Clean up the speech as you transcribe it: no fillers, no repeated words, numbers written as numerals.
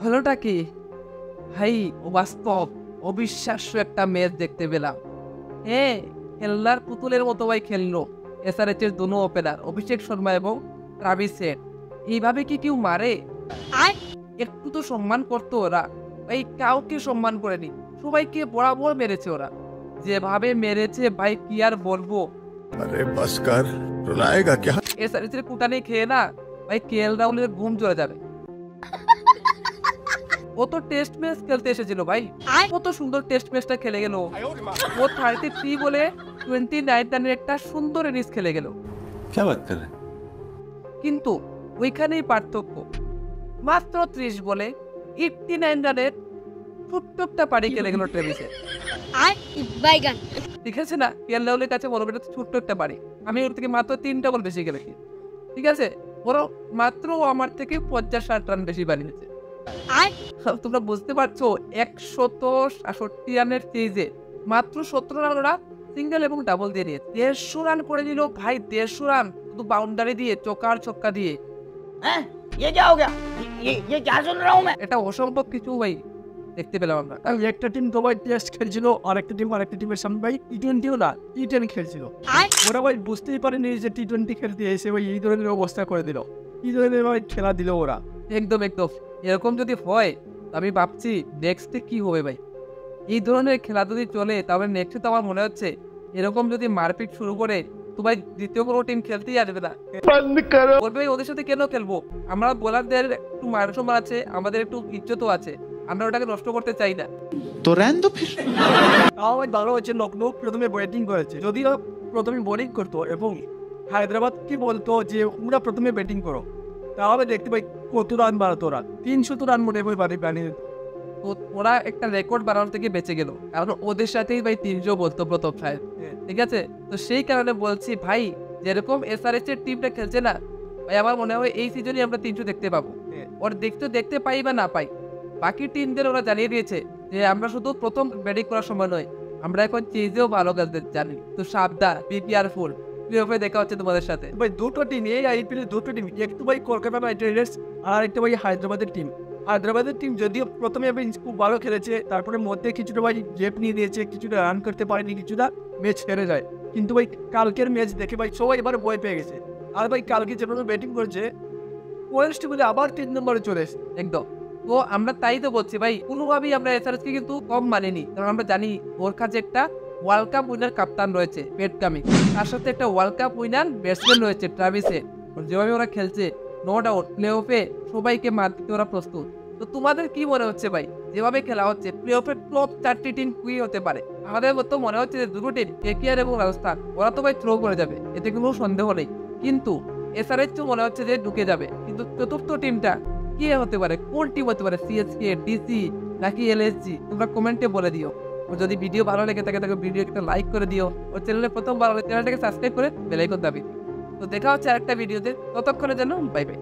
হলোটা কি ভাই? বাস্তব অবিশ্বাস্য একটা ম্যাচ দেখতে পেলাম। হ্যাঁ, খেলনার পুতুলের মতো ভাই খেললো এসআরএচ এর দুনো ওপেনার অভিষেক শর্মা এবং ট্রাভিস হেড। এইভাবে কি কেউ মারে? একটু তো সম্মান করতো ওরা ভাই, কাউকে সম্মান করেনি, সবাইকে বরাবর মেরেছে ওরা। যেভাবে মেরেছে ভাই কি আর বলবো। अरे बस कर, रुलाएगा क्या? এসআরএচ এর কুটানি খেয়ে না ভাই কেএল রাহুলের ঘুম চলে যাবে। ও তো টেস্ট ম্যাচ খেলতে এসেছিল ভাই, কত সুন্দর টেস্ট ম্যাচটা খেলে গেল। ও 33 বলে 29 রানের একটা সুন্দর ইনিংস খেলে গেল। क्या बात कर रहे हैं? কিন্তু ওইখানেই পার্থক্য, মাত্র 30 বলে 89 রানের ছোট্ট একটা পারি খেলে গেল ট্রেভিসে। ঠিক আছে না, কেএল রাহুলের কাছে বলবো এটা ছোট্ট একটা পারি, আমি ওর থেকে মাত্র 3টা বল বেশি খেলেছি। ঠিক আছে, ওরা মাত্র আমার থেকে 50-60 রান বেশি বানিয়েছে। তোমরা বুঝতে পারছো 167 রানের চেজে মাত্র 17 রান ওরা সিঙ্গেল এবং ডাবল দিয়ে নিয়েছে। 150 রান করে দিল ভাই, 150 রান শুধু বাউন্ডারি দিয়ে, চোকার ছক্কা দিয়ে। ये क्या हो गया? ये क्या सुन रहा हूँ मैं? এটা অসম্ভব কিছু ভাই দেখতে পেলাম আমরা। একটা টিম তো ভাই টেস্ট খেলছিল, আরেকটা টিম আরেকটা টিমের সামনে ভাই টি20ও না টি10 খেলছিল। ওরা ভাই বুঝতেই পারেনি যে টি20 খেলতে এসে ভাই এই ধরনের অবস্থা করে দিল, কি ধরনের ভাই খেলা দিল ওরা। একদম একদম এরকম যদি হয় আমি ভাবছি নেক্সটে কি হবে ভাই। এই ধরনের খেলা যদি চলে তাহলে নেক্সটে তো আমার মনে হচ্ছে এরকম যদি মারপিট শুরু করে তো ভাই দ্বিতীয় কোনো টিম খেলতেই আসবে না। বলবে ভাই ওদের সাথে কেন খেলবো, আমরা বোলারদের একটু মান সম্মান আছে, আমাদের একটু ইজ্জতও আছে, আমরা ওটাকে নষ্ট করতে চাই না। तो रहने दो फिर। তাও ভাই ভালো হচ্ছে লখনৌ প্রথমে ব্যাটিং করেছে, যদিও প্রথমে বোলিং করতো এবং হায়দ্রাবাদকে বলতো যে ওরা প্রথমে ব্যাটিং করো, তাহলে দেখতে ভাই কত রান বাড়াতো ওরা, 300 রান মনে হয় বানিয়ে দিত। তো ওরা একটা রেকর্ড বানানোর থেকে বেঁচে গেল, কারণ ওদের সাথেই ভাই 300 বলতো প্রথম সাহেব। ঠিক আছে, তো সেই কারণে বলছি ভাই যেরকম এসআরএচ এর টিমটা খেলছে না ভাই, আমার মনে হয় এই সিজনই আমরা 300 দেখতে পাবো। ওর দেখতে পাই বা না পাই, বাকি টিমদের ওরা জানিয়ে দিয়েছে যে আমরা শুধু প্রথম ব্যাটিং করার সময় নয়, আমরা এখন চেজেও ভালো খেলতে জানি। তো সাবধান, বি কেয়ারফুল। প্লে-অফে দেখা হচ্ছে তোমাদের সাথে। ভাই দুটো টিম, এই আইপিএল দুটো টিম, একটু ভাই কলকাতা নাইট রাইডার্স আর একটা ভাই হায়দ্রাবাদের টিম। হায়দ্রাবাদের টিম যদিও প্রথমে খুব ভালো খেলেছে, তারপরে মধ্যে কিছুটা ভাই গ্যাপ নিয়ে নিয়েছে, কিছুটা রান করতে পারেনি, কিছুটা ম্যাচ হেরে যায়। কিন্তু ভাই কালকের ম্যাচ দেখে ভাই সবাই এবার ভয় পেয়ে গেছে। আর ভাই কালকে যেভাবে ব্যাটিং করেছে ওয়েস্ট টেবিলে আবার 3 নম্বরে চলে এসেছে একদম। তো আমরা তাই তো বলছি ভাই, কোনোভাবেই আমরা এসআরএচ কে কিন্তু কম মানিনি, কারণ আমরা জানি ওর কাছে একটা ওয়ার্ল্ড কাপ উইনার কাপ্তান রয়েছে পেট কামিং, তার সাথে একটা ওয়ার্ল্ড কাপ উইনার ব্যাটসম্যান রয়েছে ট্রাভিস হেড। যেভাবে ওরা খেলছে নো ডাউট প্লে-অফে সবাইকে মার দিতে ওরা প্রস্তুত। তো তোমাদের কি মনে হচ্ছে ভাই, যেভাবে খেলা হচ্ছে প্লে-অফে টপ 4টি টিম কি হতে পারে? আমাদের মতো মনে হচ্ছে যে দুটো টিম কেকেআর এবং রাজস্থান ওরা তো ভাই থ্রো করে যাবে, এতে কোনো সন্দেহ নেই। কিন্তু এসআরএচ তো মনে হচ্ছে যে ঢুকে যাবে, কিন্তু চতুর্থ টিমটা কে হতে পারে, কোন টিম হতে পারে? সিএসকে, ডিসি নাকি এলএসজি? তোমরা কমেন্টে বলে দিও। ও যদি ভিডিও ভালো লেগে থাকে তাহলে ভিডিও একটা লাইক করে দিও, ও চ্যানেলে প্রথমবার হলে চ্যানেলটাকে সাবস্ক্রাইব করে বেল আইকন দাবি। তো দেখা হচ্ছে আরেকটা ভিডিওতে, ততক্ষণের জন্য বাই বাই।